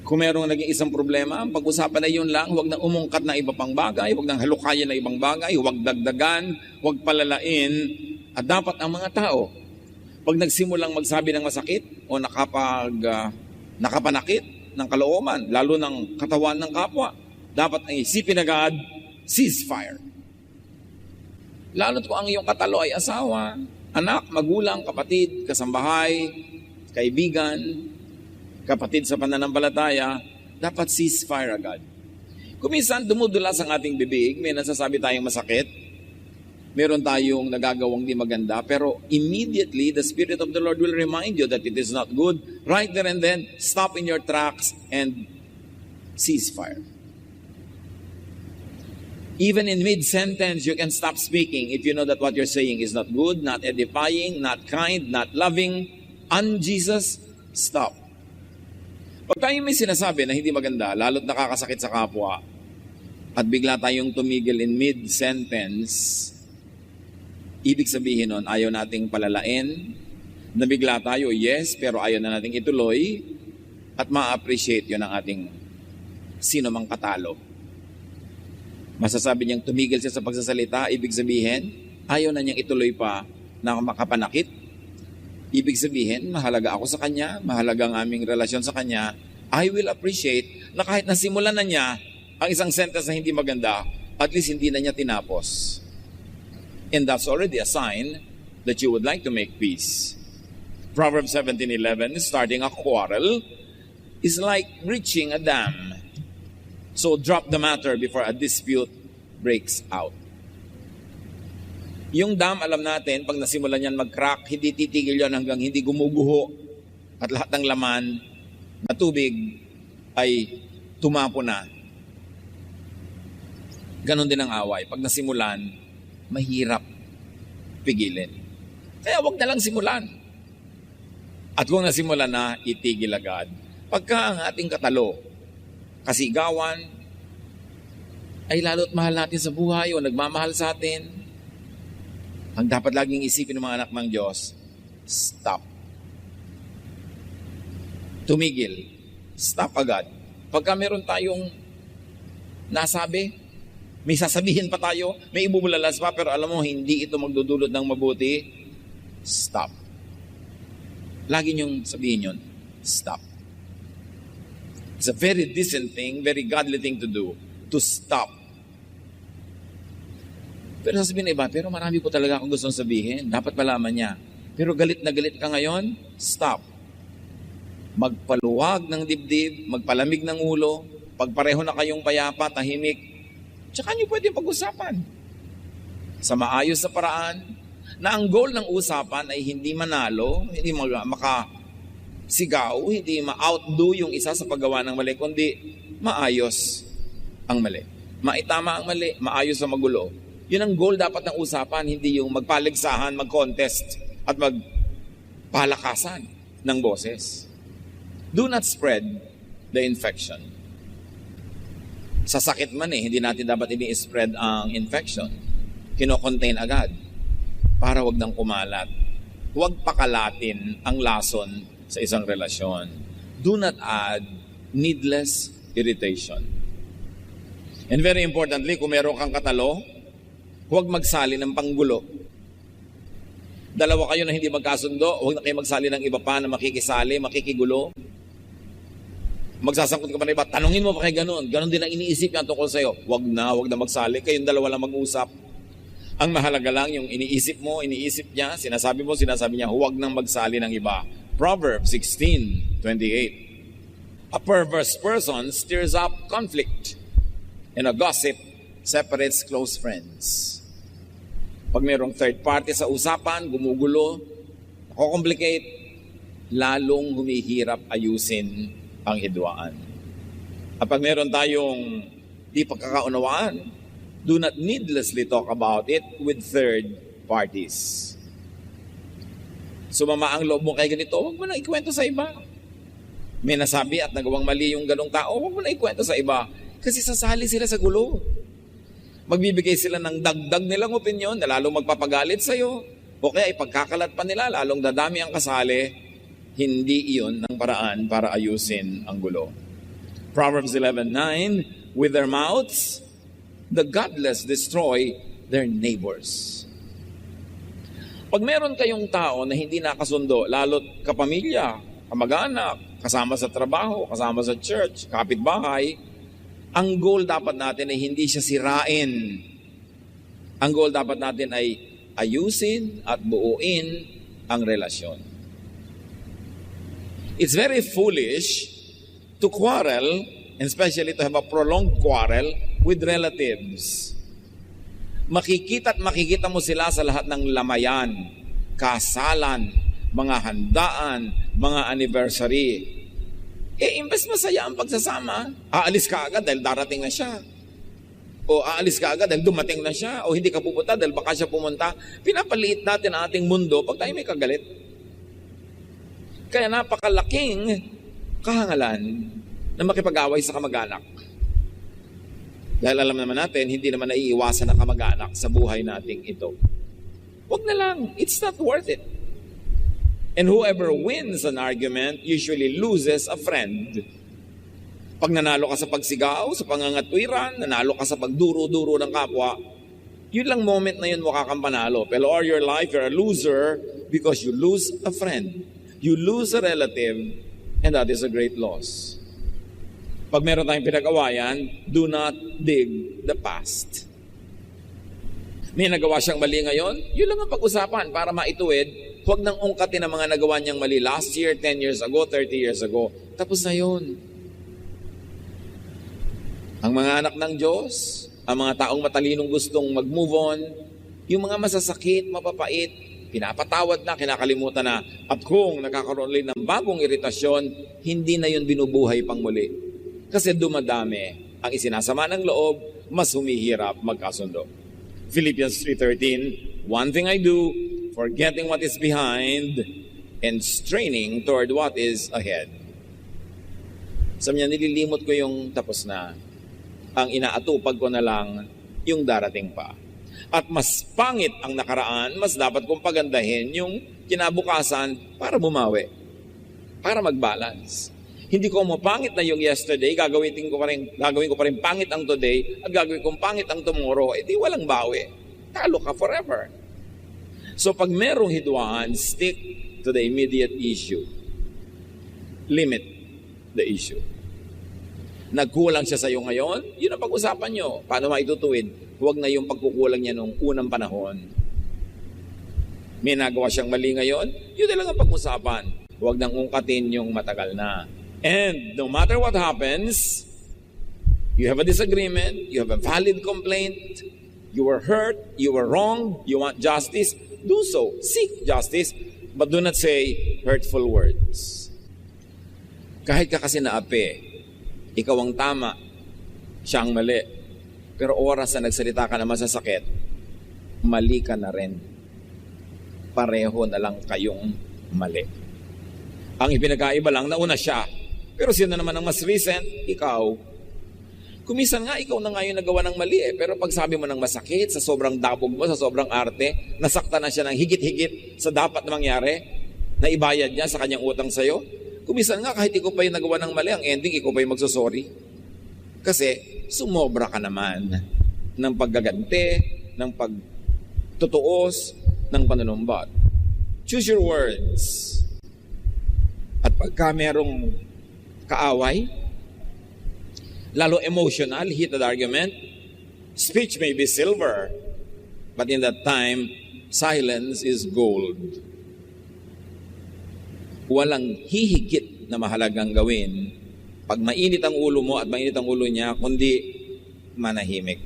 Kung merong naging isang problema, ang pag-usapan na yun lang, huwag nang umungkat na iba pang bagay, huwag nang halukayan na ibang bagay, huwag dagdagan, huwag palalain. At dapat ang mga tao, pag nagsimulang magsabi ng masakit o nakapanakit ng kalooban, lalo ng katawan ng kapwa, dapat ay isipin agad, ceasefire. Lalo kung ang iyong katalo ay asawa, anak, magulang, kapatid, kasambahay, kaibigan, kapatid sa pananampalataya, dapat ceasefire agad. Kung minsan dumudulas ang ating bibig, may nasasabi tayong masakit, meron tayong nagagawang di maganda, pero immediately the Spirit of the Lord will remind you that it is not good. Right there and then, stop in your tracks and ceasefire. Even in mid-sentence, you can stop speaking if you know that what you're saying is not good, not edifying, not kind, not loving, un-Jesus, stop. Pag tayo may sinasabi na hindi maganda, lalo't nakakasakit sa kapwa, at bigla tayong tumigil in mid-sentence, ibig sabihin nun, ayaw nating palalain, nabigla tayo, yes, pero ayaw na nating ituloy, at ma-appreciate yun ng ating sino mang katalo. Masasabi niyang tumigil siya sa pagsasalita, ibig sabihin, ayaw na niyang ituloy pa na makapanakit. Ibig sabihin, mahalaga ako sa kanya, mahalaga ang aming relasyon sa kanya. I will appreciate na kahit nasimulan na niya ang isang sentence na hindi maganda, at least hindi na niya tinapos. And that's already a sign that you would like to make peace. Proverbs 17:11, starting a quarrel is like breaching a dam. So drop the matter before a dispute breaks out. Yung dam, alam natin, pag nasimulan yan mag-crack, hindi titigil yan hanggang hindi gumuguho at lahat ng laman na tubig ay tumapo na. Ganon din ang away. Pag nasimulan, mahirap pigilin. Kaya wag na lang simulan. At kung nasimulan na, itigil agad. Pagka ang ating katalo, kasigawan, ay lalo't mahal natin sa buhay o nagmamahal sa atin, ang dapat laging isipin ng mga anak ng Diyos, stop. Tumigil. Stop agad. Pagka meron tayong nasabi, may sasabihin pa tayo, may ibubulalas pa, pero alam mo, hindi ito magdudulot ng mabuti, stop. Lagi niyong sabihin yun, stop. It's a very decent thing, very godly thing to do, to stop. Pero sasabihin na iba, pero marami po talaga akong gustong sabihin. Dapat malaman niya. Pero galit na galit ka ngayon, stop. Magpaluwag ng dibdib, magpalamig ng ulo, pagpareho na kayong payapa, tahimik, tsaka niyo pwede pag-usapan. Sa maayos na paraan, na ang goal ng usapan ay hindi manalo, hindi makasigaw, hindi ma-outdo yung isa sa paggawa ng mali, kundi maayos ang mali. Maitama ang mali, maayos ang magulo. Yun ang goal dapat ng usapan, hindi yung magpaligsahan, mag-contest, at magpalakasan ng boses. Do not spread the infection. Sa sakit man hindi natin dapat ini-spread ang infection. Kino-contain agad para wag nang kumalat. Huwag pakalatin ang lason sa isang relasyon. Do not add needless irritation. And very importantly, kung meron kang katalo, huwag magsali ng panggulo. Dalawa kayo na hindi magkasundo, huwag na kayo magsali ng iba pa na makikisali, makikigulo. Magsasangkot ka pa na iba, tanungin mo pa kay ganun. Ganun din ang iniisip niya tungkol sa'yo. Huwag na magsali, kayong dalawa lang mag-usap. Ang mahalaga lang yung iniisip mo, iniisip niya, sinasabi niya, huwag nang magsali ng iba. Proverbs 16:28. A perverse person stirs up conflict, and a gossip separates close friends. Pag mayroong third party sa usapan, gumugulo, nako-complicate, lalong humihirap ayusin ang hidwaan. At pag mayroon tayong di pagkakaunawaan, do not needlessly talk about it with third parties. Sumama ang loob mo kay ganito, huwag mo na ikwento sa iba. May nasabi at nagawang mali yung ganong tao, huwag mo na ikwento sa iba. Kasi sasali sila sa gulo. Magbibigay sila ng dagdag nilang opinyon na lalong magpapagalit sa'yo. O kaya ipagkakalat pa nila, lalong dadami ang kasali. Hindi iyon ang paraan para ayusin ang gulo. Proverbs 11:9, with their mouths, the godless destroy their neighbors. Pag meron kayong tao na hindi nakasundo, lalo't kapamilya, kamag-anak, kasama sa trabaho, kasama sa church, kapitbahay, ang goal dapat natin ay hindi siya sirain. Ang goal dapat natin ay ayusin at buuin ang relasyon. It's very foolish to quarrel, and especially to have a prolonged quarrel with relatives. Makikita mo sila sa lahat ng lamayan, kasalan, mga handaan, mga anniversary. Imbes masaya ang pagsasama, aalis ka agad dahil darating na siya. O aalis ka agad dahil dumating na siya. O hindi ka pupunta dahil baka siya pumunta. Pinapaliit natin ang ating mundo pag tayo may kagalit. Kaya napakalaking kahangalan na makipag-away sa kamag-anak. Dahil alam naman natin, hindi naman naiiwasan ang kamag-anak sa buhay nating ito. Huwag na lang. It's not worth it. And whoever wins an argument usually loses a friend. Pag nanalo ka sa pagsigaw, sa pangangatwiran, nanalo ka sa pagduro-duro ng kapwa, yun lang moment na yun mukha kang panalo. Pero all your life, you're a loser because you lose a friend. You lose a relative, and that is a great loss. Pag meron tayong pinag-awayan, do not dig the past. May nagawa siyang mali ngayon, yun lang ang pag-usapan para maituwid. Huwag nang ungkatin ang mga nagawa niyang mali last year, 10 years ago, 30 years ago. Tapos na yun. Ang mga anak ng Diyos, ang mga taong matalinong gustong mag-move on, yung mga masasakit, mapapait, pinapatawad na, kinakalimutan na. At kung nakakaroon ulit ng bagong iritasyon, hindi na yun binubuhay pang muli. Kasi dumadami ang isinasama ng loob, mas humihirap magkasundo. Philippians 3:13, one thing I do, forgetting what is behind and straining toward what is ahead. Sabi niya, nililimot ko yung tapos na. Ang inaatupag ko na lang yung darating pa. At mas pangit ang nakaraan, mas dapat kong pagandahin yung kinabukasan para bumawi. Para mag-balance. Hindi ko mapangit na yung yesterday, gagawin ko pa rin pangit ang today, at gagawin kong pangit ang tomorrow, di walang bawi. Talo ka forever. So pag merong hidwaan, stick to the immediate issue. Limit the issue. Nagkulang siya sa iyo ngayon, yun ang pag-usapan nyo. Paano maitutuwid? Huwag na yung pagkukulang niya nung unang panahon. May nagawa siyang mali ngayon, yun na lang ang pag-usapan. Huwag nang ungkatin yung matagal na. And no matter what happens, you have a disagreement, you have a valid complaint, you were hurt, you were wrong, you want justice, do so. Seek justice, but do not say hurtful words. Kahit ka kasi naapi, ikaw ang tama, siya ang mali. Pero oras na nagsalita ka na masasakit, mali ka na rin. Pareho na lang kayong mali. Ang ipinagkaiba lang, nauna siya. Pero sino naman ang mas recent? Ikaw. Kumisan nga, ikaw na nga yung nagawa ng mali eh. Pero pag sabi mo ng masakit, sa sobrang dabog mo, sa sobrang arte, nasakta na siya ng higit-higit sa dapat na mangyari, na ibayad niya sa kanyang utang sa'yo. Kumisan nga, kahit ikaw pa yung nagawa ng mali, ang ending, ikaw pa yung magsusorry. Kasi, sumobra ka naman ng paggaganti, ng pagtutuos, ng panunumbat. Choose your words. At pagka merong kaaway, lalo emotional, heated argument, speech may be silver, but in that time, silence is gold. Walang hihigit na mahalagang gawin pag mainit ang ulo mo at mainit ang ulo niya, kundi manahimik.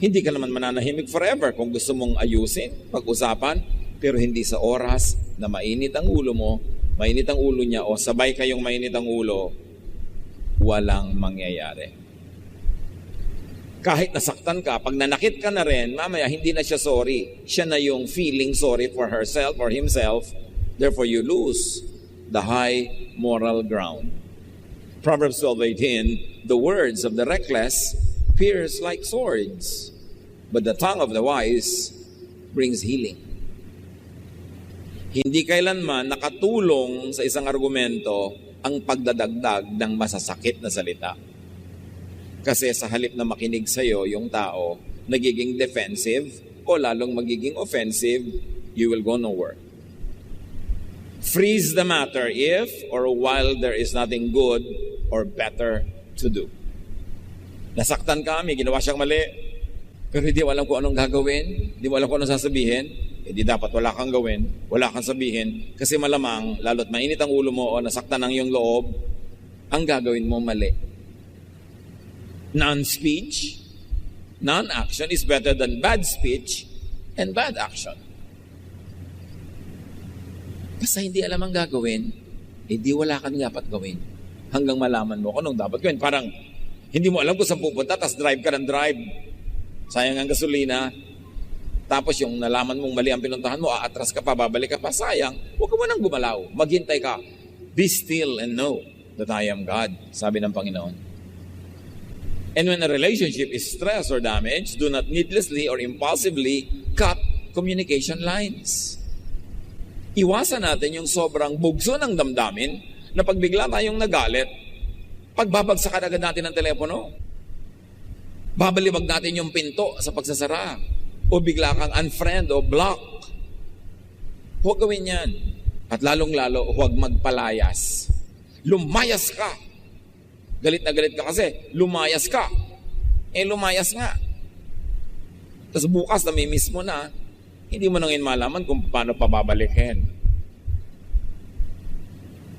Hindi ka naman mananahimik forever kung gusto mong ayusin, pag-usapan, pero hindi sa oras na mainit ang ulo mo, mainit ang ulo niya, o sabay kayong mainit ang ulo, walang mangyayari. Kahit nasaktan ka, pag nanakit ka na rin, mamaya hindi na siya sorry. Siya na yung feeling sorry for herself or himself. Therefore, you lose the high moral ground. Proverbs 12:18, the words of the reckless pierce like swords, but the tongue of the wise brings healing. Hindi kailanman nakatulong sa isang argumento ang pagdadagdag ng masasakit na salita. Kasi sa halip na makinig sa'yo, yung tao, nagiging defensive o lalong magiging offensive, you will go nowhere. Freeze the matter if or while there is nothing good or better to do. Nasaktan ka, may ginawa siyang mali, pero hindi mo alam kung anong gagawin, hindi mo alam kung anong sasabihin, di dapat wala kang gawin, wala kang sabihin, kasi malamang, lalo't mainit ang ulo mo o nasaktan ang iyong loob, ang gagawin mo mali. Non-speech, non-action is better than bad speech and bad action. Basta hindi alam ang gagawin, di wala kang dapat gawin. Hanggang malaman mo kung anong dapat gawin. Parang hindi mo alam kung saan pupunta, tapos drive ka ng drive. Sayang ang gasolina. Tapos yung nalaman mong mali ang pinuntahan mo, aatras ka pa, babalik ka pa, sayang. Huwag ka mo nang gumalaw. Maghintay ka. Be still and know that I am God, sabi ng Panginoon. And when a relationship is stressed or damaged, do not needlessly or impulsively cut communication lines. Iwasan natin yung sobrang bugso ng damdamin na pag bigla tayong nagalit, pagbabagsakan agad natin ang telepono. Babalibag natin yung pinto sa pagsasara. O bigla kang unfriend o block. Huwag gawin yan. At lalong-lalo, huwag magpalayas. Lumayas ka. Galit na galit ka kasi, lumayas ka. Lumayas nga. Tapos bukas, namimiss mo na, hindi mo nang malaman kung paano pababalikin.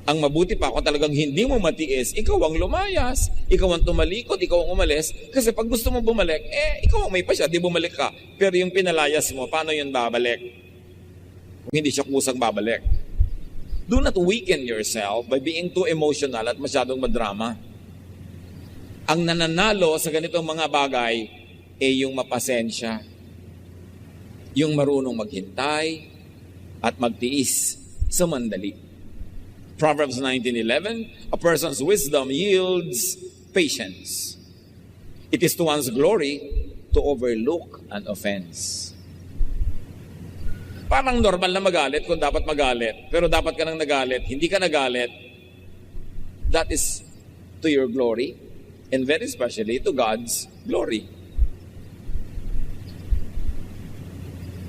Ang mabuti pa, kung talagang hindi mo matiis, ikaw ang lumayas, ikaw ang tumalikod, ikaw ang umalis, kasi pag gusto mo bumalik, ikaw ang may pasya, di bumalik ka. Pero yung pinalayas mo, paano yun babalik? Kung hindi siya kusang babalik. Do not weaken yourself by being too emotional at masyadong madrama. Ang nananalo sa ganitong mga bagay yung mapasensya. Yung marunong maghintay at magtiis sa mandali. Proverbs 19:11, a person's wisdom yields patience. It is to one's glory to overlook an offense. Parang normal na magalit kung dapat magalit, pero dapat ka nang nagalit, hindi ka nagalit, that is to your glory. And very especially to God's glory.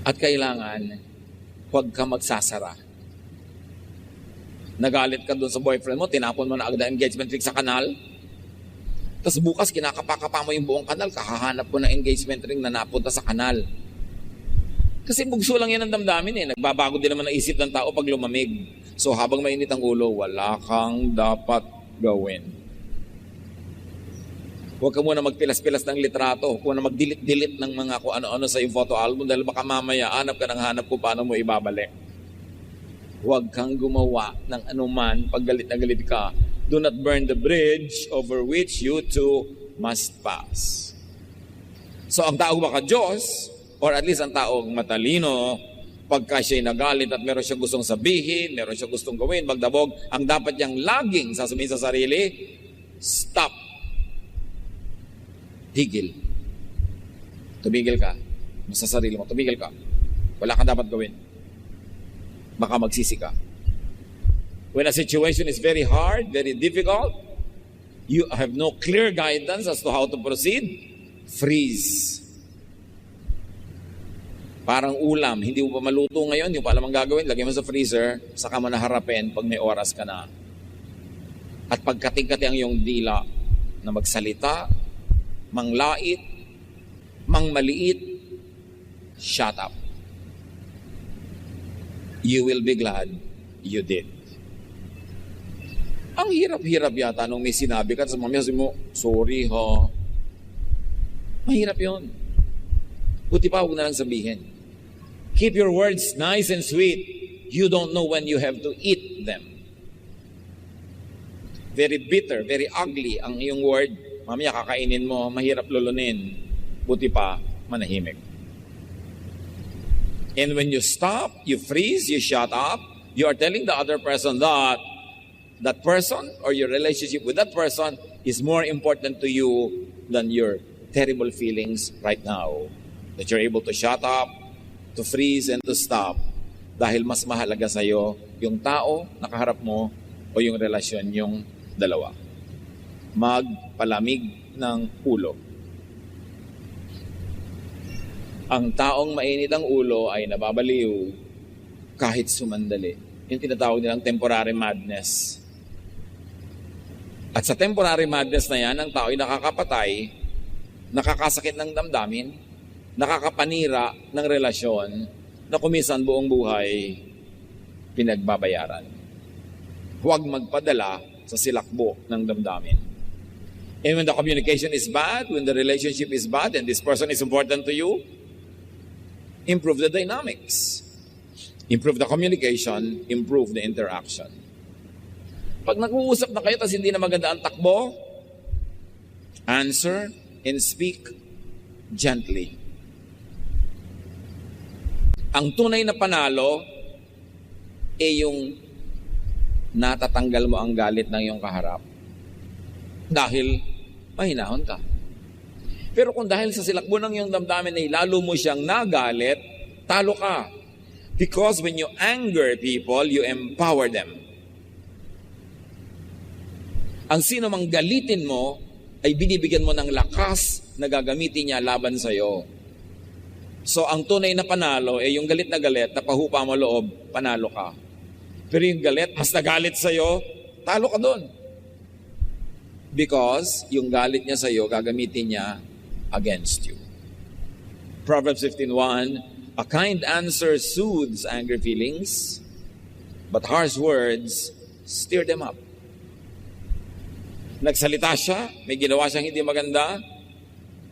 At kailangan, huwag ka magsasara. Nagalit ka doon sa boyfriend mo, tinapon mo na agad ang engagement ring sa kanal. Tapos bukas, kinakapa-kapa mo yung buong kanal, kakahanap ko ng engagement ring na napunta sa kanal. Kasi bugso lang yan ang damdamin Nagbabago din naman ang isip ng tao pag lumamig. So habang mainit ang ulo, wala kang dapat gawin. Huwag ka muna magpilas-pilas ng litrato. Huwag ka muna mag-delete-delete ng mga kung ano-ano sa yung photo album dahil baka mamaya hanap ka ng hanap kung paano mo ibabalik. Huwag kang gumawa ng anuman pag galit na galit ka. Do not burn the bridge over which you two must pass. So ang taong baka Diyos, or at least ang taong matalino, pagka siya'y nagalit at meron siyang gustong sabihin, meron siyang gustong gawin, magdabog, ang dapat niyang laging sasabihin sa sarili, stop. Tigil. Tumigil ka. Sa sarili mo, tumigil ka. Wala kang dapat gawin. Baka magsisi ka. When a situation is very hard, very difficult, you have no clear guidance as to how to proceed, freeze. Parang ulam, hindi mo pa maluto ngayon, hindi mo pa alam ang gagawin, lagay mo sa freezer, saka mo na harapin pag may oras ka na. At pagkating-kati ang iyong dila na magsalita, manglait, mangmaliit, shut up. You will be glad you did. Ang hirap-hirap yata nung may sinabi ka sa mamaya mo, sorry ha. Mahirap yun. Buti pa, huwag na lang sabihin. Keep your words nice and sweet. You don't know when you have to eat them. Very bitter, very ugly ang iyong word. Mamaya kakainin mo, mahirap lulunin. Buti pa, manahimik. And when you stop, you freeze, you shut up, you are telling the other person that that person or your relationship with that person is more important to you than your terrible feelings right now. That you're able to shut up, to freeze, and to stop. Dahil mas mahalaga sa'yo yung tao na kaharap mo o yung relasyon yung dalawa. Magpalamig ng ulo. Ang taong mainit ang ulo ay nababaliw kahit sumandali. Yung tinatawag nilang temporary madness. At sa temporary madness na yan, ang tao ay nakakapatay, nakakasakit ng damdamin, nakakapanira ng relasyon na kumisan buong buhay pinagbabayaran. Huwag magpadala sa silakbo ng damdamin. And when the communication is bad, when the relationship is bad, and this person is important to you, improve the dynamics. Improve the communication, improve the interaction. Pag nag-uusap na kayo tapos hindi na maganda ang takbo, answer and speak gently. Ang tunay na panalo ay yung natatanggal mo ang galit ng iyong kaharap dahil mahinahon ka. Pero kung dahil sa silakbo ng iyong damdamin ay lalo mo siyang nagalit, talo ka. Because when you anger people, you empower them. Ang sino mang galitin mo, ay binibigyan mo ng lakas na gagamitin niya laban sa iyo. So ang tunay na panalo ay yung galit na pahupa mo loob, panalo ka. Pero yung galit, mas nagalit sa iyo, talo ka doon. Because yung galit niya sa iyo, gagamitin niya against you. Proverbs 15:1, a kind answer soothes angry feelings, but harsh words stir them up. Nagsalita siya, may ginawa siyang hindi maganda,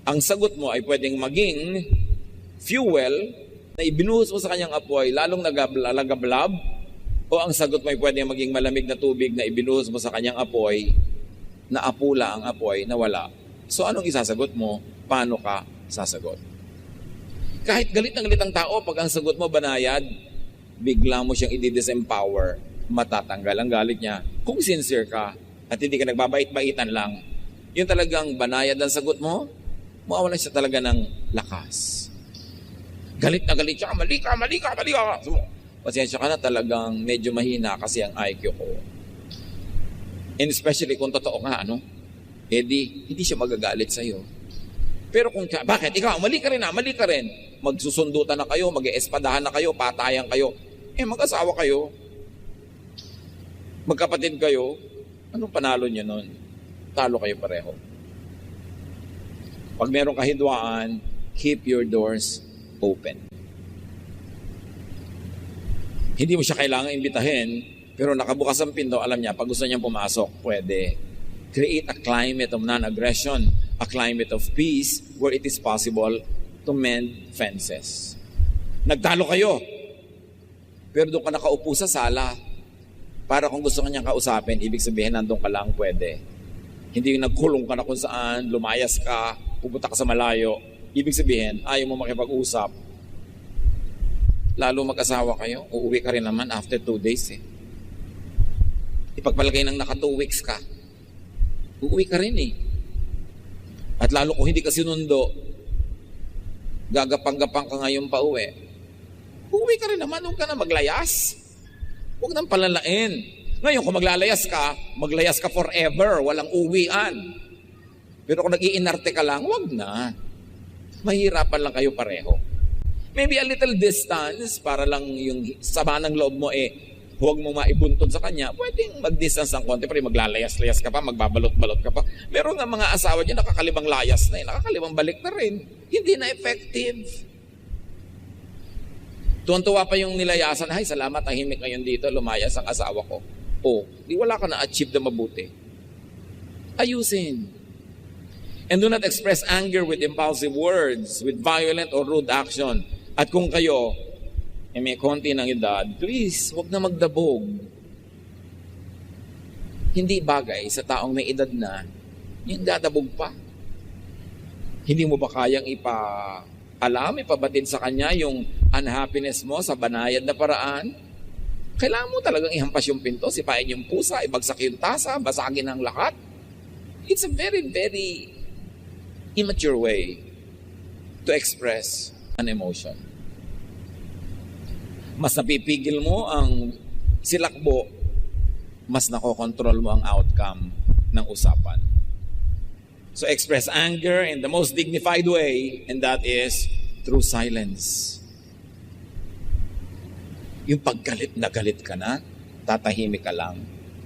ang sagot mo ay pwedeng maging fuel na ibinuhos mo sa kanyang apoy, lalong nagagablab, o ang sagot mo ay pwedeng maging malamig na tubig na ibinuhos mo sa kanyang apoy, na apula ang apoy, na wala. So anong isasagot mo? Paano ka sasagot? Kahit galit ng galit ang tao, pag ang sagot mo banayad, bigla mo siyang i-disempower, matatanggal ang galit niya. Kung sincere ka, at hindi ka nagbabait-baitan lang, yun talagang banayad ang sagot mo, mawawalan siya talaga ng lakas. Galit na galit siya, mali ka. So, pasensya ka na, talagang medyo mahina kasi ang IQ ko. And especially kung totoo nga, hindi siya magagalit sa'yo. Pero kung, bakit? Ikaw, mali ka rin. Magsusundutan na kayo, mag-espadahan na kayo, patayan kayo. Mag-asawa kayo. Magkapatid kayo. Anong panalo niyo nun? Talo kayo pareho. Pag merong kahidwaan, keep your doors open. Hindi mo siya kailangan imbitahin, pero nakabukas ang pinto, alam niya, pag gusto niyang pumasok, pwede. Create a climate of non-aggression, a climate of peace where it is possible to mend fences. Nagtalo kayo, pero doon ka nakaupo sa sala, para kung gusto ka niyang kausapin, ibig sabihin nandun ka lang, pwede. Hindi yung nagkulong ka na kung saan, lumayas ka, pupunta ka sa malayo, ibig sabihin, ayaw mo makipag-usap. Lalo mag-asawa kayo, uuwi ka rin naman after 2 days Ipagpalagay ng naka 2 weeks ka, uuwi ka rin At lalo kung hindi ka sinundo, gagapang-gapang ka ngayon pa uwi, uuwi ka rin naman, huwag ka na maglayas. Huwag nang palalain. Ngayon, kung maglayas ka forever, walang uwian. Pero kung nag-iinarte ka lang, huwag na. Mahirapan lang kayo pareho. Maybe a little distance para lang yung sama ng loob mo huwag mo maibuntod sa kanya. Pwedeng mag-distance ng konti, pero maglalayas-layas ka pa, magbabalot-balot ka pa. Meron nga mga asawa dyan, nakakalimang layas na nakakalimang balik na rin. Hindi na effective. Tuwan-tuwa pa yung nilayasan, ay salamat, tahimik ngayon dito, lumayas ang asawa ko. Di wala ka na-achieve na mabuti. Ayusin. And do not express anger with impulsive words, with violent or rude action. At kung kayo, may konti ng edad, please, huwag na magdabog. Hindi bagay sa taong may edad na, yung dadabog pa. Hindi mo ba kayang ipabatid sa kanya yung unhappiness mo sa banayad na paraan? Kailangan mo talagang ihampas yung pinto, sipain yung pusa, ibagsak yung tasa, basagin ang lahat. It's a very, very immature way to express an emotion. Mas napipigil mo ang silakbo mas nakokontrol mo ang outcome ng usapan. So express anger in the most dignified way, and that is through silence. Yung paggalit na galit ka na, tatahimik ka lang.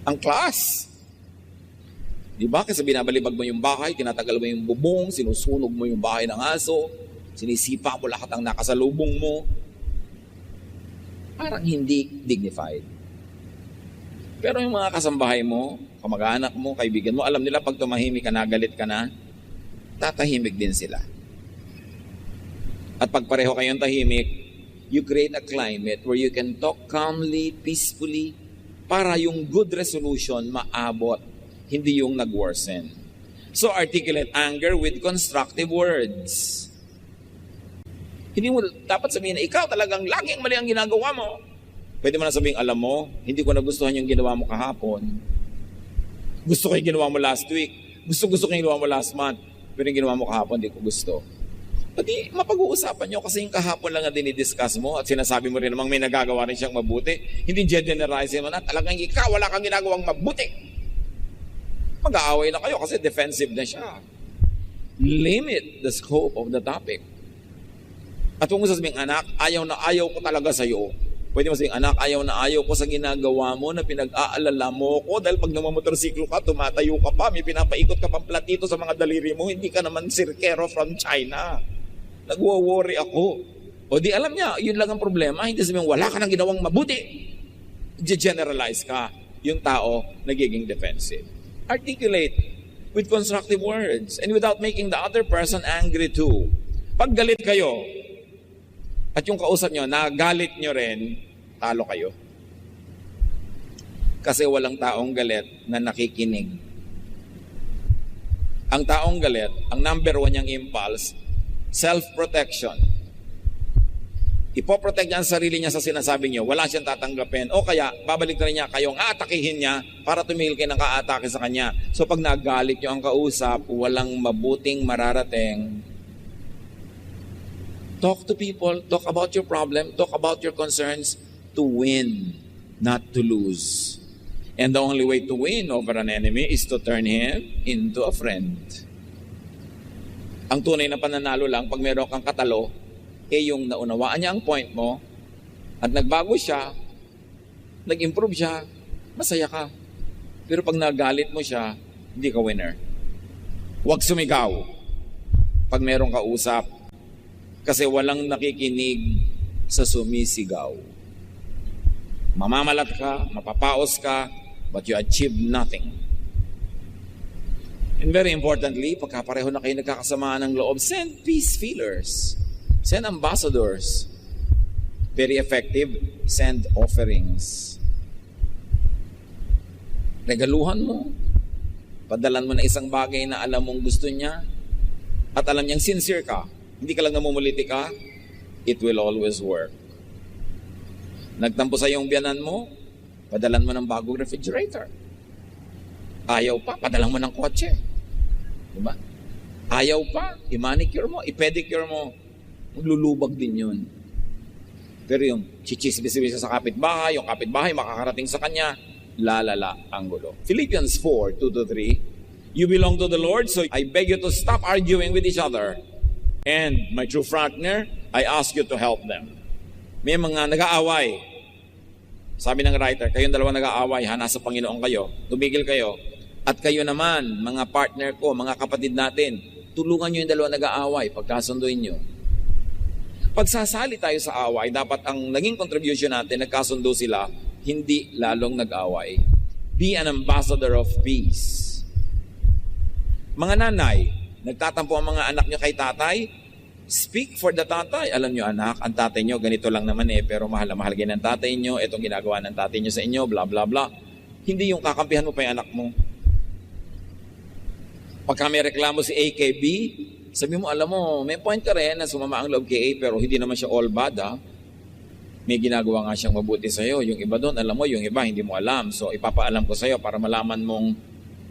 Ang class! Di ba? Kasi binabalibag mo yung bahay, tinatagal mo yung bubong, sinusunog mo yung bahay ng aso, sinisipa mo lahat ang nakasalubong mo. Parang hindi dignified. Pero yung mga kasambahay mo, kamag-anak mo, kaibigan mo, alam nila pag tumahimik ka na, galit ka na, tatahimik din sila. At pag pareho kayong tahimik, you create a climate where you can talk calmly, peacefully, para yung good resolution maabot, hindi yung nag-worsen. So articulate anger with constructive words. Hindi mo dapat sabihin na ikaw talagang laging mali ang ginagawa mo. Pwede mo na sabihin, alam mo, hindi ko nagustuhan yung ginawa mo kahapon. Gusto ko yung ginawa mo last week. Gusto ko yung ginawa mo last month. Pero yung ginawa mo kahapon, hindi ko gusto. Pati mapag-uusapan nyo kasi yung kahapon lang na dinidiscuss mo at sinasabi mo rin namang may nagagawa rin siyang mabuti. Hindi generalize mo na talagang ikaw wala kang ginagawang mabuti. Mag-aaway na kayo kasi defensive na siya. Limit the scope of the topic. At kung mo sasabihin, anak, ayaw na ayaw ko talaga sa'yo. Pwede mo sabihin, anak, ayaw na ayaw ko sa ginagawa mo na pinag-aalala mo ko dahil pag namamotorsiklo ka, tumatayo ka pa, may pinapaikot ka pang platito sa mga daliri mo, hindi ka naman sirkero from China. Nagwo-worry ako. O di alam niya, yun lang ang problema. Hindi sabihin, wala ka nang ginawang mabuti. Generalize ka. Yung tao, nagiging defensive. Articulate with constructive words and without making the other person angry too. Pag galit kayo, at yung kausap nyo, nagalit nyo rin, talo kayo. Kasi walang taong galit na nakikinig. Ang taong galit, ang number one niyang impulse, self-protection. Ipoprotect niya ang sarili niya sa sinasabi niyo, wala siyang tatanggapin. O kaya, babalik na rin niya kayong aatakihin niya para tumigil kayo ng kaatake sa kanya. So pag nagalit niyo ang kausap, walang mabuting mararating. Talk to people, talk about your problem, talk about your concerns to win, not to lose. And the only way to win over an enemy is to turn him into a friend. Ang tunay na pananalo lang pag meron kang katalo, yung naunawaan niya ang point mo at nagbago siya, nag-improve siya, masaya ka. Pero pag nagalit mo siya, hindi ka winner. Huwag sumigaw pag merong kausap. Kasi walang nakikinig sa sumisigaw. Mamamalat ka, mapapaos ka, but you achieve nothing. And very importantly, pagkapareho na kayo nagkakasamaan ng loob, send peace feelers. Send ambassadors. Very effective, send offerings. Regaluhan mo. Padalan mo na isang bagay na alam mong gusto niya at alam niyang sincere ka. Hindi ka lang namumuliti ka, it will always work. Nagtampo sa iyong biyanan mo, padalan mo ng bagong refrigerator. Ayaw pa, padalan mo ng kotse. Diba? Ayaw pa, i-manicure mo, i-pedicure mo. Maglulubag din yun. Pero yung chichisbis-bis sa kapitbahay, yung kapitbahay makakarating sa kanya, lalala ang gulo. Philippians 4:2-3, you belong to the Lord, so I beg you to stop arguing with each other. And my true partner, I ask you to help them. May mga nag-aaway. Sabi ng writer, kayong dalawa nag-aaway, nasa Panginoon kayo, tumigil kayo. At kayo naman, mga partner ko, mga kapatid natin, tulungan nyo yung dalawa nag-aaway, pagkasunduin nyo. Pagsasali tayo sa away, dapat ang naging contribution natin, nagkasundo sila, hindi lalong nag-away. Be an ambassador of peace. Mga nanay, nagtatampo ang mga anak nyo kay tatay, speak for the tatay. Alam nyo anak, ang tatay nyo ganito lang naman pero mahal na mahal ng tatay nyo, itong ginagawa ng tatay nyo sa inyo, bla bla bla. Hindi yung kakampihan mo pa yung anak mo. Pagka may reklamo si A kay B, sabi mo, alam mo, may point ka rin na sumama ang loob kay A pero hindi naman siya all bad ha. May ginagawa nga siyang mabuti sa'yo. Yung iba doon, alam mo, yung iba hindi mo alam. So ipapaalam ko sa'yo para malaman mong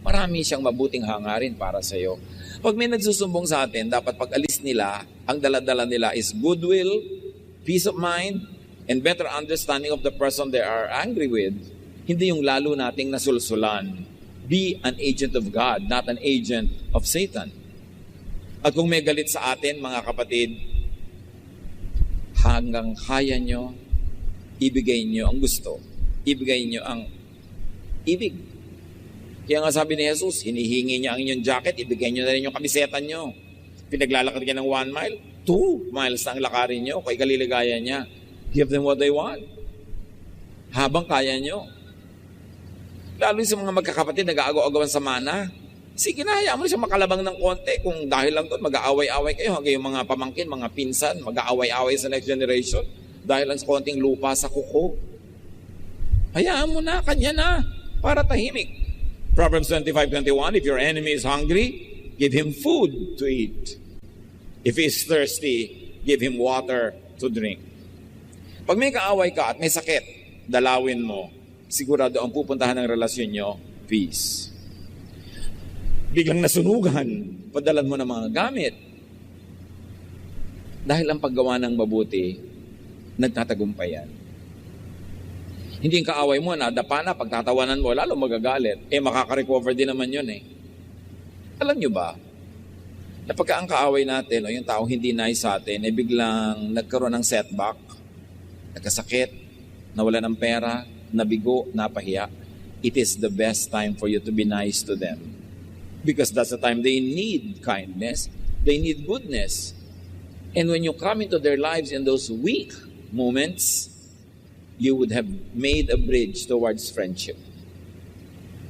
marami siyang mabuting hangarin para sa'yo. Pag may nagsusumbong sa atin, dapat pag alis nila, ang dala-dala nila is goodwill, peace of mind, and better understanding of the person they are angry with. Hindi yung lalo nating nasulsulan. Be an agent of God, not an agent of Satan. At kung may galit sa atin, mga kapatid, hanggang kaya nyo, ibigay nyo ang gusto. Ibigay nyo ang ibig. Kaya nga sabi ni Jesus, hinihingi niya ang inyong jacket, ibigay nyo na rin yung kamiseta nyo. Pinaglalakad ka ng 1 mile, 2 miles na ang lakarin nyo, kung ikaliligaya niya. Give them what they want. Habang kaya nyo. Lalo sa mga magkakapatid, nag-aagaw-agawan sa mana. Sige na, hayaan mo siya makalabang ng konti. Kung dahil lang doon, mag-aaway-away kayo. Hanggang yung mga pamangkin, mga pinsan, mag-aaway-away sa next generation. Dahil lang sa konting lupa sa kuko. Hayaan mo na, kanya na, para tahimik. Proverbs 25:21, if your enemy is hungry, give him food to eat. If he is thirsty, give him water to drink. Pag may kaaway ka at may sakit, dalawin mo. Sigurado ang pupuntahan ng relasyon nyo, peace. Biglang nasunugan, padalan mo ng mga gamit. Dahil ang paggawa ng mabuti, nagtatagumpay yan. Hindi yung kaaway mo, nadapa na, pagtatawanan mo, lalo magagalit. Makaka-recover din naman yun eh. Alam nyo ba, na pagka ang kaaway natin, o yung taong hindi nice sa atin, biglang nagkaroon ng setback, nagkasakit, nawala ng pera, nabigo, napahiya, it is the best time for you to be nice to them. Because that's the time they need kindness, they need goodness. And when you come into their lives in those weak moments, you would have made a bridge towards friendship.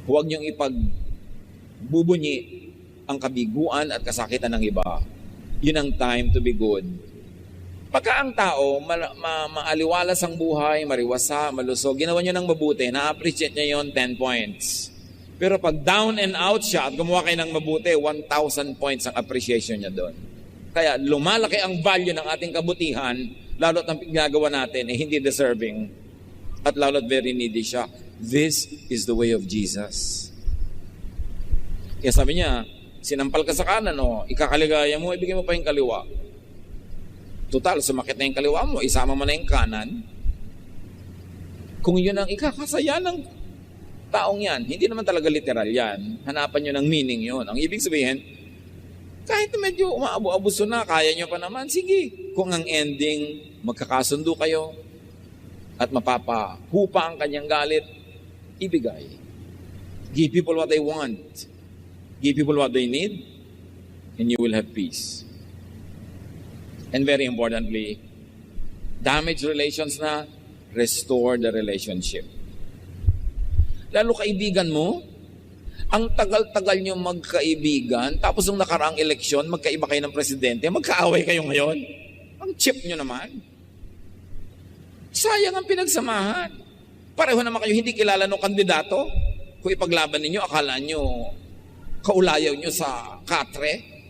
Huwag niyong ipagbubunyi ang kabiguan at kasakitan ng iba. Yun ang time to be good. Pagka ang tao, maaliwalas ang buhay, mariwasa, malusog, ginawa niyo ng mabuti, na-appreciate niya yon 10 points. Pero pag down and out siya at gumawa kayo ng mabuti, 1,000 points ang appreciation niya doon. Kaya lumalaki ang value ng ating kabutihan, lalo't ang ginagawa natin hindi deserving at lalo't very needy siya. This is the way of Jesus. Kaya sabi niya, sinampal ka sa kanan, ikakaligaya mo, ibigay mo pa yung kaliwa. Total, sumakit na yung kaliwa mo, isama mo na yung kanan. Kung yun ang ikakasaya ng taong yan, hindi naman talaga literal yan. Hanapan nyo ng meaning yun. Ang ibig sabihin, kahit medyo umaabo-abuso na, kaya nyo pa naman, sige. Kung ang ending, magkakasundo kayo at mapapahupa ang kanyang galit, ibigay. Give people what they want. Give people what they need, and you will have peace. And very importantly, damage relations na, restore the relationship. Lalo kaibigan mo, ang tagal-tagal nyo magkaibigan, tapos nung nakaraang eleksyon, magkaiba kayo ng presidente, magkaaway kayo ngayon. Ang cheap nyo naman. Sayang ang pinagsamahan. Pareho naman kayo hindi kilala ng kandidato. Kung ipaglaban ninyo, akala nyo, kaulayaw nyo sa katre.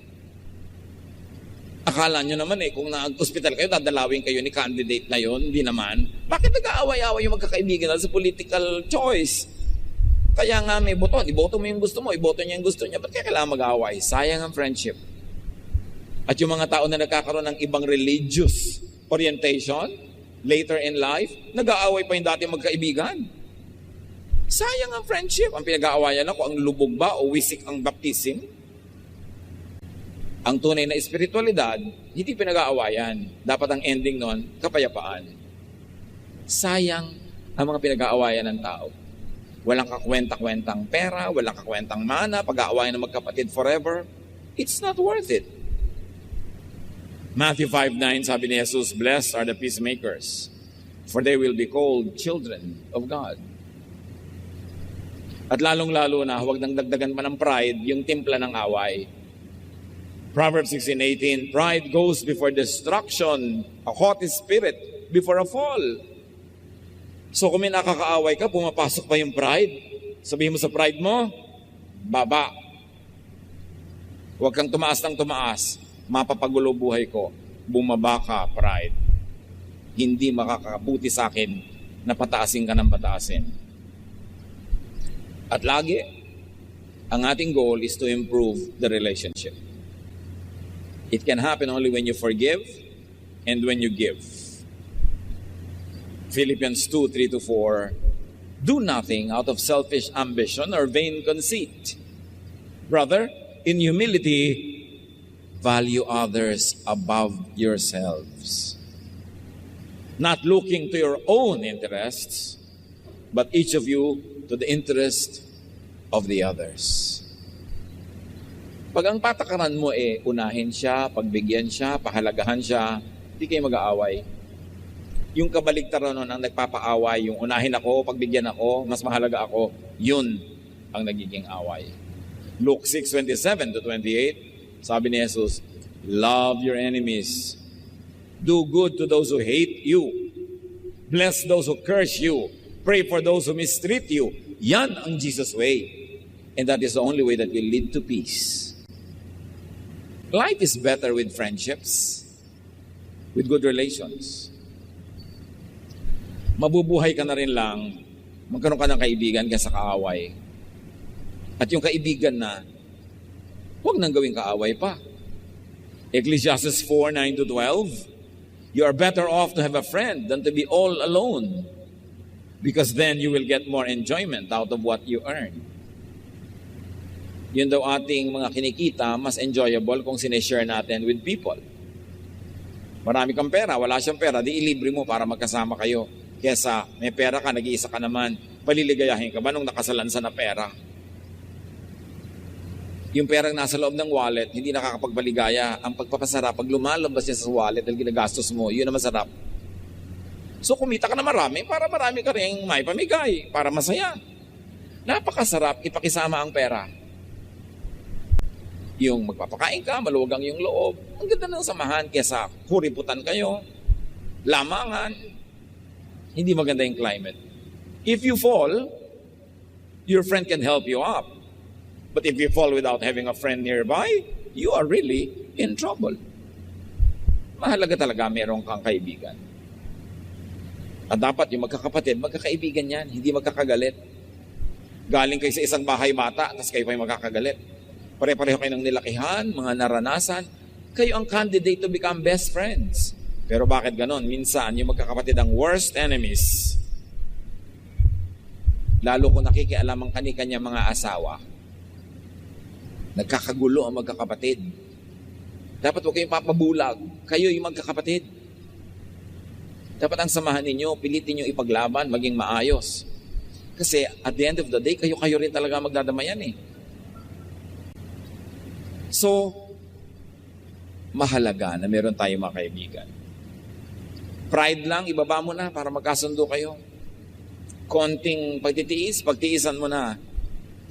Akala nyo naman kung nag-hospital kayo, dadalawin kayo ni candidate na yon, hindi naman. Bakit nag-aaway-aaway yung magkakaibigan sa political choice? Kaya nga may boto, iboto mo yung gusto mo, iboto niya yung gusto niya. Ba't kaya kailangan mag-aaway? Sayang ang friendship. At yung mga tao na nagkakaroon ng ibang religious orientation, later in life, nag-aaway pa yung dati magkaibigan. Sayang ang friendship. Ang pinag-aawayan ako, ang lubog ba o wisik ang baptism? Ang tunay na espiritualidad, hindi pinag-aawayan. Dapat ang ending nun, kapayapaan. Sayang ang mga pinag-aawayan ng tao. Walang kakwenta-kwentang pera, walang kakwentang mana, pag-aawayan ng magkapatid forever. It's not worth it. Matthew 5:9, sabi ni Jesus, blessed are the peacemakers, for they will be called children of God. At lalong-lalo na, huwag nang dagdagan pa ng pride, yung timpla ng away. Proverbs 16:18, pride goes before destruction, a haughty spirit before a fall. So kung may nakakaaway ka, pumapasok pa yung pride. Sabihin mo sa pride mo, baba. Huwag kang tumaas ng tumaas, mapapagulo buhay ko. Bumaba ka, pride. Hindi makakabuti sa akin na pataasin ka ng pataasin. At lagi, ang ating goal is to improve the relationship. It can happen only when you forgive and when you give. Philippians 2:3-4, Do nothing out of selfish ambition or vain conceit. Rather, in humility, value others above yourselves. Not looking to your own interests, but each of you to the interest of the others. Pag ang patakaran mo unahin siya, pagbigyan siya, pahalagahan siya, hindi kayo mag-aaway. Yung kabaligtaran nun ang nagpapaaway, yung unahin ako, pagbigyan ako, mas mahalaga ako, yun ang nagiging away. Luke 6:27 to 28, sabi ni Jesus, love your enemies. Do good to those who hate you. Bless those who curse you. Pray for those who mistreat you. Yan ang Jesus way. And that is the only way that will lead to peace. Life is better with friendships, with good relations. Mabubuhay ka na rin lang, magkaroon ka ng kaibigan kaysa kaaway. At yung kaibigan na, huwag nang gawing kaaway pa. Ecclesiastes 4:9 to 12, you are better off to have a friend than to be all alone, because then you will get more enjoyment out of what you earn. Yun daw ating mga kinikita, mas enjoyable kung sineshare natin with people. Marami kang pera, wala siyang pera, di ilibre mo para magkasama kayo. Kesa may pera ka, nag-iisa ka naman, paliligayahin ka ba nung nakasalansa na pera? Yung perang nasa loob ng wallet, hindi nakakapagpaligaya. Ang pagpapasarap, pag lumalabas niya sa wallet dahil ginagastos mo, yun ang masarap. So kumita ka na marami, para marami ka rin may pamigay, para masaya. Napakasarap ipakisama ang pera. Yung magpapakain ka, maluwag ang yung loob. Ang ganda ng samahan kesa kuriputan kayo, lamangan. Hindi maganda yung climate. If you fall, your friend can help you up. But if you fall without having a friend nearby, you are really in trouble. Mahalaga talaga meron kang kaibigan. At dapat yung magkakapatid, magkakaibigan yan, hindi magkakagalit. Galing kayo sa isang bahay bata, tapos kayo pa yung magkakagalit. Pare-pareho kayo ng nilakihan, mga naranasan. Kayo ang candidate to become best friends. Pero bakit ganon? Minsan, yung magkakapatid ang worst enemies. Lalo kung nakikialam ang kani-kanya mga asawa. Nagkakagulo ang magkakapatid. Dapat huwag kayong papabulag. Kayo yung magkakapatid. Dapat ang samahan ninyo, pilitin nyo ipaglaban, maging maayos. Kasi at the end of the day, kayo rin talaga magdadamayan . So, mahalaga na meron tayong mga kaibigan. Pride lang, ibaba mo na para magkasundo kayo. Konting pagtitiisan mo na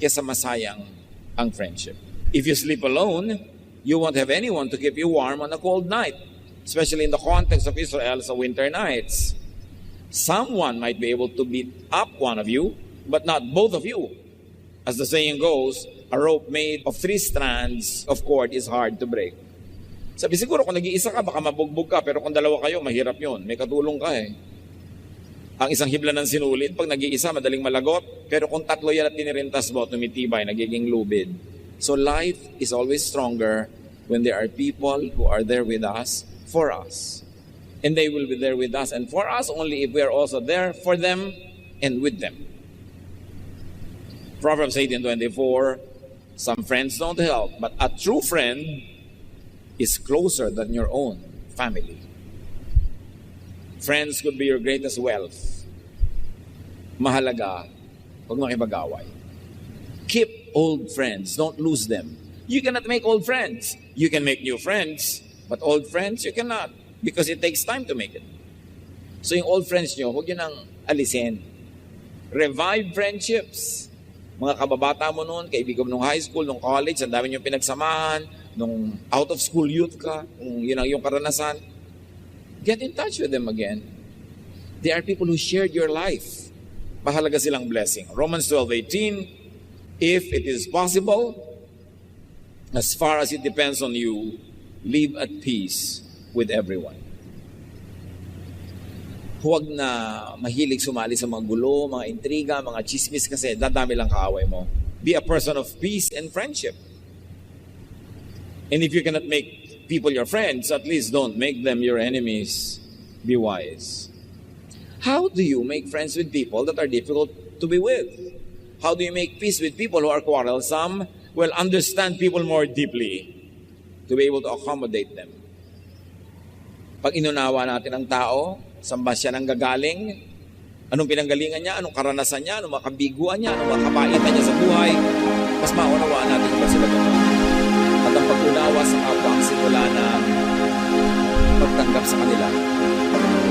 kaysa masayang ang friendship. If you sleep alone, you won't have anyone to keep you warm on a cold night, especially in the context of Israel sa winter nights. Someone might be able to beat up one of you, but not both of you. As the saying goes, a rope made of 3 strands of cord is hard to break. Sabi siguro kung nag-iisa ka, baka mabugbog ka, pero kung dalawa kayo, mahirap yun. May katulong ka . Ang isang hibla ng sinulit, pag nag-iisa, madaling malagot. Pero kung 3 yan at tinirintas mo, tumitibay, nagiging lubid. So life is always stronger when there are people who are there with us, for us. And they will be there with us and for us only if we are also there for them and with them. Proverbs 18:24, some friends don't help, but a true friend is closer than your own family. Friends could be your greatest wealth. Mahalaga, huwag makipag-away. Keep old friends, don't lose them. You cannot make old friends. You can make new friends, but old friends you cannot because it takes time to make it. So yung old friends nyo, huwag yun ang alisin. Revive friendships. Mga kababata mo noon, kaibigan mo nung high school, nung college, ang dami nyo pinagsamahan, nung out of school youth ka, kung yun ang iyong karanasan, get in touch with them again. They are people who shared your life. Mahalaga silang blessing. Romans 12:18, if it is possible, as far as it depends on you, live at peace with everyone. Huwag na mahilig sumali sa mga gulo, mga intriga, mga chismis kasi dadami lang kaaway mo. Be a person of peace and friendship. And if you cannot make people your friends, at least don't make them your enemies. Be wise. How do you make friends with people that are difficult to be with? How do you make peace with people who are quarrelsome? Well, understand people more deeply to be able to accommodate them. Pag inunawa natin ang tao, saan ba siya nang gagaling? Anong pinanggalingan niya? Anong karanasan niya? Anong makabiguan niya? Anong makapaitan niya sa buhay? Mas maunawaan natin ba sila ba? At ang pag-unawa sa kapwa ang simula na pagtanggap sa kanila.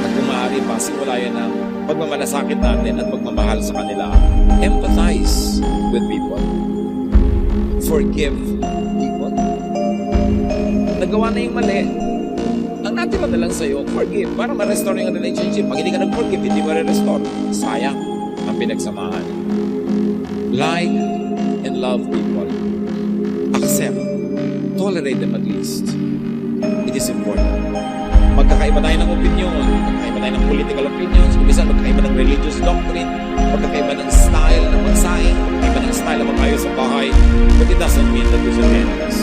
At kung maaari pa, simula yan ng pagmamalasakit natin at pagmamahal sa kanila. Empathize with people. Forgive people. Nagawa na yung mali. Ang natira na lang sa'yo, forgive. Para ma-restore yung relationship. Pag hindi ka nag-forgive, hindi mo re-restore. Sayang ang pinagsamahan. Like and love people. Accept. Tolerate them at least. It is important. Magkakaiba tayo ng opinion, magkakaiba tayo ng political opinions, minsan magkakaiba ng religious doctrine, magkakaiba ng style ng magsaing, magkakaiba ng style ng mag-ayos sa bahay, but it doesn't mean that we should enemies.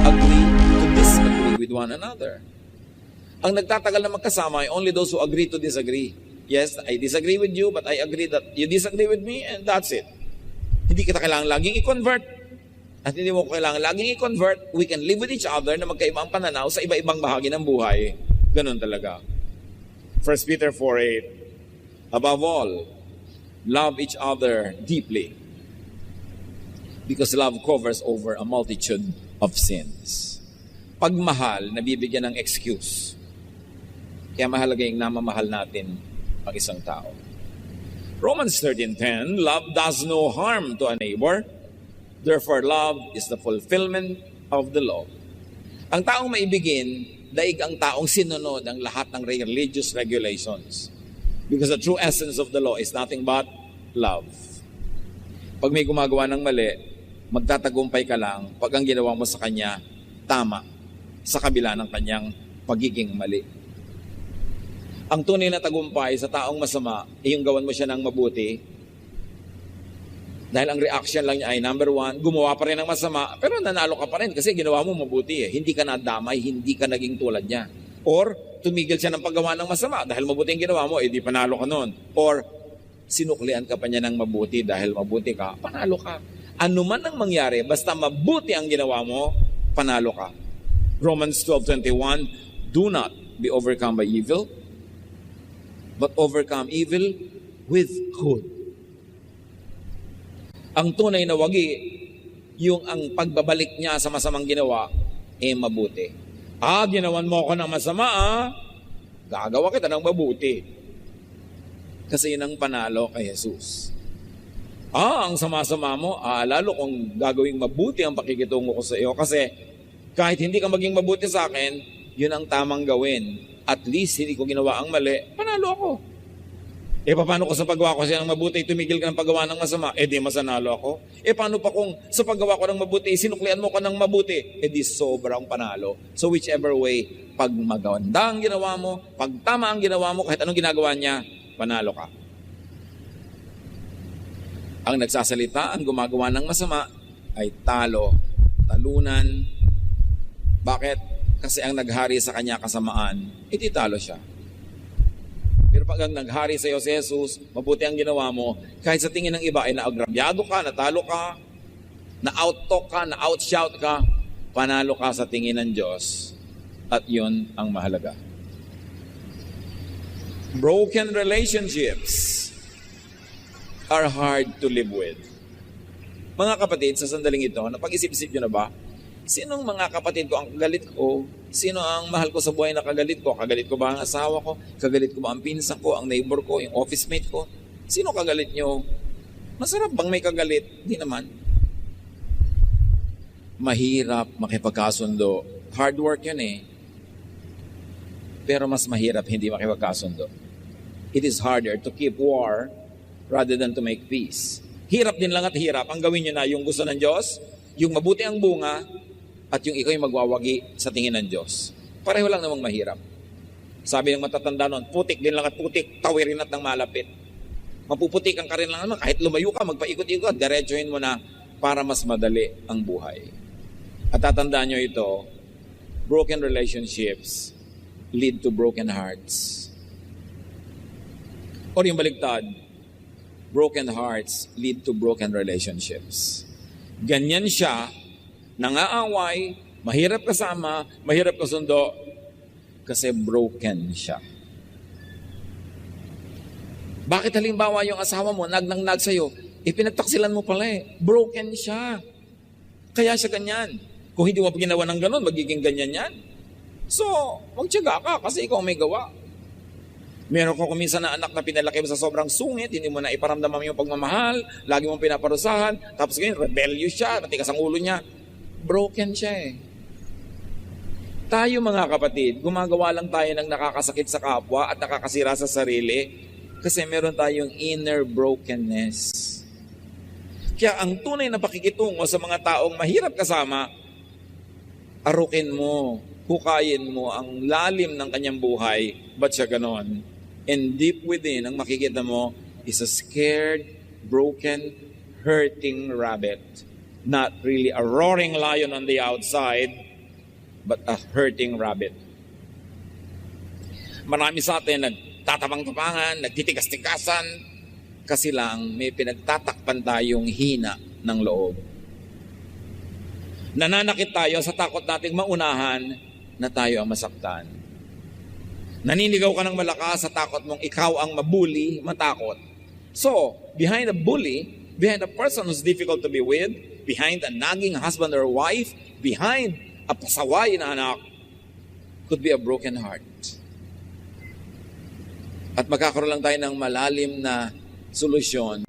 Agree to disagree with one another. Ang nagtatagal na magkasama ay only those who agree to disagree. Yes, I disagree with you, but I agree that you disagree with me, and that's it. Hindi kita kailangan laging i-convert. At hindi mo kailangan laging i-convert. We can live with each other na magkaibang pananaw sa iba-ibang bahagi ng buhay. Ganun talaga. 1 Peter 4:8. Above all, love each other deeply. Because love covers over a multitude of sins. Pagmahal, nabibigyan ng excuse. Kaya mahalaga yung namamahal natin ang isang tao. Romans 13:10, love does no harm to a neighbor. Therefore, love is the fulfillment of the law. Ang taong maibigin, daig ang taong sinunod ang lahat ng religious regulations. Because the true essence of the law is nothing but love. Pag may gumagawa ng mali, magtatagumpay ka lang pag ang ginawa mo sa kanya, tama, sa kabila ng kanyang pagiging mali. Ang tunay na tagumpay sa taong masama, ay yung gawan mo siya ng mabuti. Dahil ang reaction lang niya ay, number one, gumawa pa rin ng masama, pero nanalo ka pa rin kasi ginawa mo mabuti eh. Hindi ka nadamay, hindi ka naging tulad niya. Or, tumigil siya ng paggawa ng masama dahil mabuti ang ginawa mo, di panalo ka nun. Or, sinuklian ka pa niya ng mabuti dahil mabuti ka, panalo ka. Ano man ang mangyari, basta mabuti ang ginawa mo, panalo ka. Romans 12:21, do not be overcome by evil, but overcome evil with good. Ang tunay na wagi, yung ang pagbabalik niya sa masamang ginawa, mabuti. Ginawan mo ako ng masama, gagawa kita ng mabuti. Kasi yun ang panalo kay Jesus. Ang sama-sama mo, lalo kung gagawing mabuti ang pakikitungo ko sa iyo. Kasi kahit hindi ka maging mabuti sa akin, yun ang tamang gawin. At least hindi ko ginawa ang mali, panalo ako. Paano ko sa paggawa ko siya ng mabuti, tumigil ka ng paggawa ng masama, di masanalo ako. Paano pa kung sa paggawa ko ng mabuti, sinuklian mo ka ng mabuti, di sobrang panalo. So whichever way, pag maganda ang ginawa mo, pag tama ang ginawa mo, kahit anong ginagawa niya, panalo ka. Ang nagsasalita, ang gumagawa ng masama, ay talo, talunan. Bakit? Kasi ang naghari sa kanya kasamaan, talo siya. Pero pag ang naghari sa iyo si Jesus, mabuti ang ginawa mo, kahit sa tingin ng iba ay naagrabyado ka, natalo ka, na-out-talk ka, na-out-shout ka, panalo ka sa tingin ng Diyos. At yun ang mahalaga. Broken relationships are hard to live with. Mga kapatid, sa sandaling ito, napag-isip-isip nyo na ba? Sinong mga kapatid ko ang kagalit ko? Sino ang mahal ko sa buhay na kagalit ko? Kagalit ko ba ang asawa ko? Kagalit ko ba ang pinsan ko, ang neighbor ko, yung office mate ko? Sino kagalit nyo? Masarap bang may kagalit? Hindi naman. Mahirap makipagkasundo. Hard work yun eh. Pero mas mahirap hindi makipagkasundo. It is harder to keep war rather than to make peace. Hirap din lang at hirap. Ang gawin nyo na yung gusto ng Diyos, yung mabuti ang bunga, at yung ikaw yung magwawagi sa tingin ng Diyos. Pareho lang namang mahirap. Sabi ng matatanda noon, putik din lang at putik, tawirin at ng malapit. Mapuputikan ka rin lang naman, kahit lumayo ka, magpaikot-ikot, diretsuhin mo na para mas madali ang buhay. At tatandaan nyo ito, broken relationships lead to broken hearts. Or yung baligtad, broken hearts lead to broken relationships. Ganyan siya, nangaaway, mahirap kasama, mahirap kasundo, kasi broken siya. Bakit halimbawa yung asawa mo, nagnang-nag sa'yo, pinagtaksilan mo pala broken siya. Kaya siya ganyan. Kung hindi mo ginawa ng ganun, magiging ganyan yan. So, magtiyaga ka kasi ikaw may gawa. Meron ko kuminsan na anak na pinalaki mo sa sobrang sungit, hindi mo na iparamdaman yung pagmamahal, lagi mong pinaparusahan, tapos ganyan, rebellious siya, matikas ang ulo niya. Broken siya Tayo mga kapatid, gumagawa lang tayo ng nakakasakit sa kapwa at nakakasira sa sarili kasi meron tayong inner brokenness. Kaya ang tunay na pakikitungo sa mga taong mahirap kasama, arukin mo, hukayin mo ang lalim ng kanyang buhay, ba't siya ganon? And deep within, ang makikita mo is a scared, broken, hurting rabbit. Not really a roaring lion on the outside, but a hurting rabbit. Marami sa atin nagtatapang-tapangan, nagtitigas-tigasan, kasi lang may pinagtatakpan tayong hina ng loob. Nananakit tayo sa takot nating maunahan na tayo ang masaktan. Naninigaw ka ng malakas sa takot mong ikaw ang mabully, matakot. So, behind a bully, behind a person who's difficult to be with, behind a nagging husband or wife, behind a pasaway na anak, could be a broken heart. At magkakaroon lang tayo ng malalim na solusyon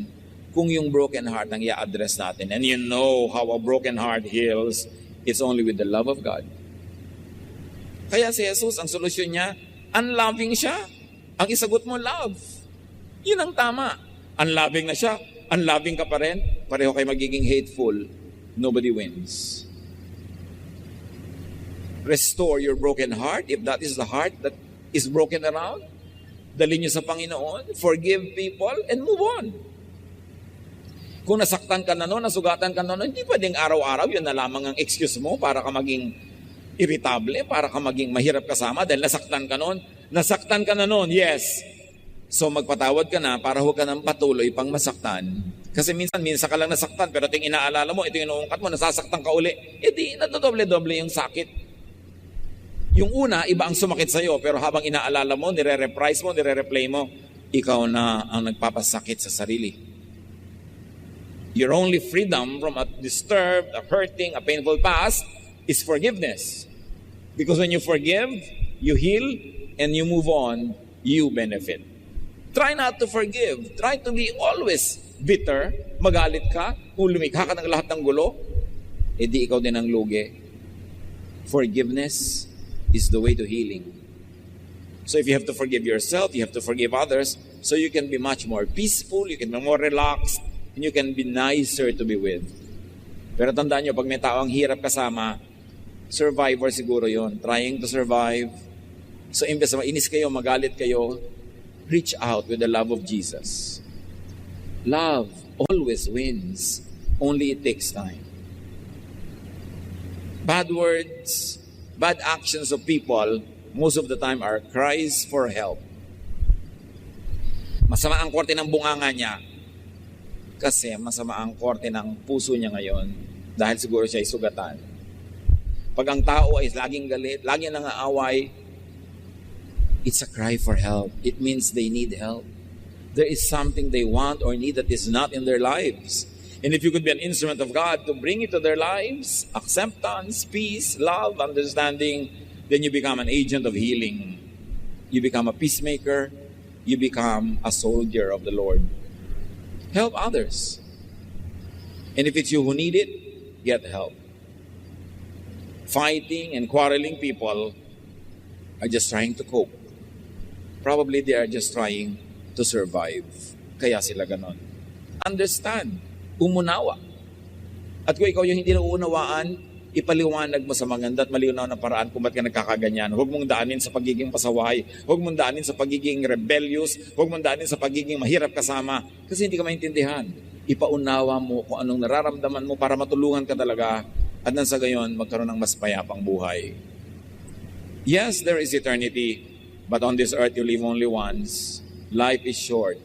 kung yung broken heart ang i-address natin. And you know how a broken heart heals, it's only with the love of God. Kaya si Jesus, ang solusyon niya, unloving siya. Ang isagot mo, love. Yun ang tama. Unloving na siya, unloving ka pa rin, pareho kayo magiging hateful. Nobody wins. Restore your broken heart, if that is the heart that is broken around. Dali niyo sa Panginoon, forgive people, and move on. Kung nasaktan ka na noon, nasugatan ka na noon, hindi pwedeng araw-araw, yun na lamang ang excuse mo para ka maging irritable, para ka maging mahirap kasama dahil nasaktan ka noon. Nasaktan ka na noon, yes. So magpatawad ka na para huwag ka nang patuloy pang masaktan. Kasi minsan ka lang nasaktan, pero ito yung inaalala mo, ito yung inuungkat mo, nasasaktan ka uli, di natodoble-doble yung sakit. Yung una, iba ang sumakit sa'yo, pero habang inaalala mo, nire-reprise mo, nire-replay mo, ikaw na ang nagpapasakit sa sarili. Your only freedom from a disturbed, a hurting, a painful past is forgiveness. Because when you forgive, you heal, and you move on, you benefit. Try not to forgive. Try to be always bitter. Magalit ka, kung lumikha ka ng lahat ng gulo, di ikaw din ang lugi. Forgiveness is the way to healing. So if you have to forgive yourself, you have to forgive others, so you can be much more peaceful, you can be more relaxed, and you can be nicer to be with. Pero tandaan nyo, pag may tao ang hirap kasama, survivor siguro yon, trying to survive. So imbes na mainis kayo, magalit kayo, reach out with the love of Jesus. Love always wins, only it takes time. Bad words, bad actions of people, most of the time are cries for help. Masama ang korte ng bunganga niya kasi masama ang korte ng puso niya ngayon dahil siguro siya ay sugatan. Pag ang tao ay laging galit, laging nangaaway, it's a cry for help. It means they need help. There is something they want or need that is not in their lives. And if you could be an instrument of God to bring it to their lives, acceptance, peace, love, understanding, then you become an agent of healing. You become a peacemaker. You become a soldier of the Lord. Help others. And if it's you who need it, get help. Fighting and quarreling people are just trying to cope. Probably they are just trying to survive. Kaya sila ganon. Understand. Umunawa. At kung ikaw yung hindi nauunawaan, ipaliwanag mo sa maganda at malinaw na paraan kung ba't ka nagkakaganyan. Huwag mong daanin sa pagiging pasaway. Huwag mong daanin sa pagiging rebellious. Huwag mong daanin sa pagiging mahirap kasama. Kasi hindi ka maintindihan. Ipaunawa mo kung anong nararamdaman mo para matulungan ka talaga at nang sa gayon, magkaroon ng mas payapang buhay. Yes, there is eternity, but on this earth you live only once. Life is short.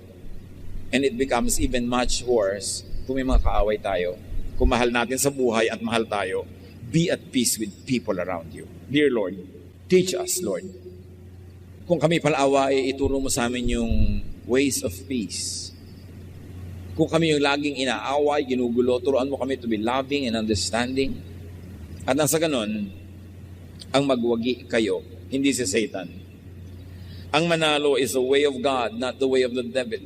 And it becomes even much worse kung may mga kaaway tayo. Kung mahal natin sa buhay at mahal tayo, be at peace with people around you. Dear Lord, teach us, Lord. Kung kami palaaway, ituro mo sa amin yung ways of peace. Kung kami yung laging inaaway, ginugulo, turuan mo kami to be loving and understanding. At nang sa ganon, ang magwagi kayo, hindi si Satan. Ang manalo is the way of God, not the way of the devil.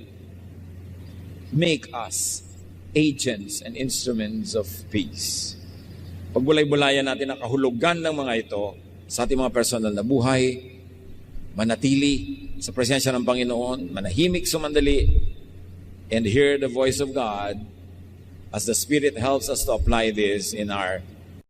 Make us agents and instruments of peace. Pagbulay-bulayan natin ang kahulugan ng mga ito sa ating mga personal na buhay, manatili sa presensya ng Panginoon, manahimik sumandali, and hear the voice of God as the Spirit helps us to apply this in our